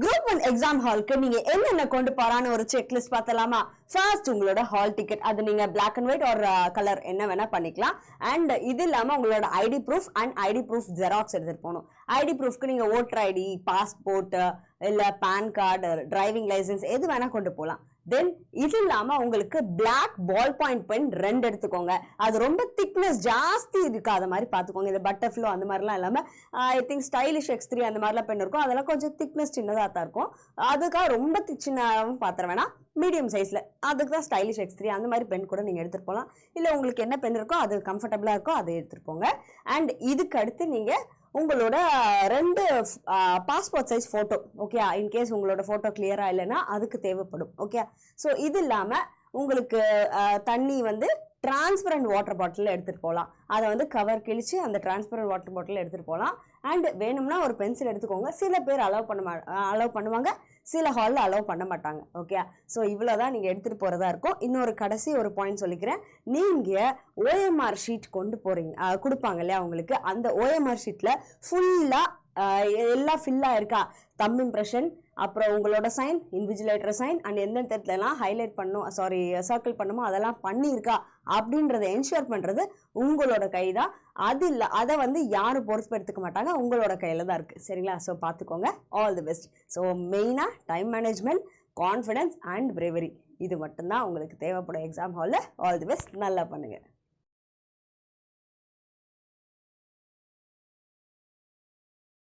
Group 1 exam hall க்கு நீங்க என்னென்ன கொண்டு போறான்னு ஒரு செக்லிஸ்ட் பார்த்தலாமா? ஃபர்ஸ்ட் உங்களோட ஹால் டிக்கெட், அது நீங்க black and white or colour என்ன வேணா பண்ணிக்கலாம். அண்ட் இது இல்லாம உங்களோட ID proof and ID proof xerox எடுத்துட்டு போகணும். ஐடி ப்ரூஃப்க்கு நீங்க ஓட்டர் ஐடி, பாஸ்போர்ட் இல்ல பேன் கார்டு, டிரைவிங் லைசன்ஸ் எது வேணா கொண்டு போகலாம். தென் இது இல்லாம உங்களுக்கு பிளாக் பால் பாயிண்ட் பென் 2 எடுத்துக்கோங்க. அது ரொம்ப திக்னஸ் ஜாஸ்தி இருக்காத மாதிரி பாத்துக்கோங்க. இது பட்டர்ஃப்ளோ அந்த மாதிரிலாம் இல்லாம ஐ திங்க் ஸ்டைலிஷ் X3 அந்த மாதிரிலாம் பென் இருக்கும். அதெல்லாம் கொஞ்சம் திக்னஸ் சின்னதாக தான் இருக்கும். அதுக்காக ரொம்ப சின்னதாகவும் பாத்திர வேணாம், மீடியம் சைஸ்ல அதுக்கு தான் ஸ்டைலிஷ் X3 அந்த மாதிரி பென் கூட நீங்க எடுத்துட்டு போகலாம். இல்ல உங்களுக்கு என்ன பென் இருக்கோ அது கம்ஃபர்டபுளா இருக்கோ அதை எடுத்துட்டு போங்க. அண்ட் இதுக்கு அடுத்து நீங்க உங்களோட 2 passport size photo, okay, in case உங்களோட போட்டோ கிளியரா இல்லைன்னா அதுக்கு தேவைப்படும். ஓகே, ஸோ இது இல்லாம உங்களுக்கு தண்ணி வந்து டிரான்ஸ்பரண்ட் வாட்டர் பாட்டில் எடுத்துட்டு போகலாம். அதை வந்து கவர் கிழிச்சு அந்த டிரான்ஸ்பரண்ட் வாட்டர் பாட்டில் எடுத்துட்டு போகலாம். அண்ட் வேணும்னா ஒரு பென்சில் எடுத்துக்கோங்க. சில பேர் அலோவ் பண்ணுவாங்க, சில ஹாலில் அலோவ் பண்ண மாட்டாங்க. ஓகே, ஸோ இவ்வளோதான் நீங்கள் எடுத்துகிட்டு போகிறதா இருக்கும். இன்னொரு கடைசி ஒரு பாயிண்ட் சொல்லிக்கிறேன். நீங்கள் OMR ஷீட் கொண்டு போகிறீங்க, கொடுப்பாங்க இல்லையா உங்களுக்கு, அந்த OMR ஷீட்டில் ஃபுல்லாக எல்லாம் ஃபில்லாக இருக்கா, தம் இம்ப்ரெஷன், அப்புறம் உங்களோட சைன், இன்விஜிலேட்டர் சைன் அண்ட் எந்தெந்த இடத்துலலாம் ஹைலைட் பண்ணும், சர்க்கிள் பண்ணுமோ அதெல்லாம் பண்ணியிருக்கா அப்படின்றத என்ஷூர் பண்ணுறது உங்களோட கை தான். அது இல்லை, அதை வந்து யாரும் பொறுப்பு எடுத்துக்க மாட்டாங்க, உங்களோட கையில் தான் இருக்குது. சரிங்களா? ஸோ பார்த்துக்கோங்க. All the best. ஸோ மெயினாக time management, confidence and bravery, இது மட்டும்தான் உங்களுக்கு தேவைப்படும் எக்ஸாம் ஹாலில். All the best. நல்லா பண்ணுங்கள்.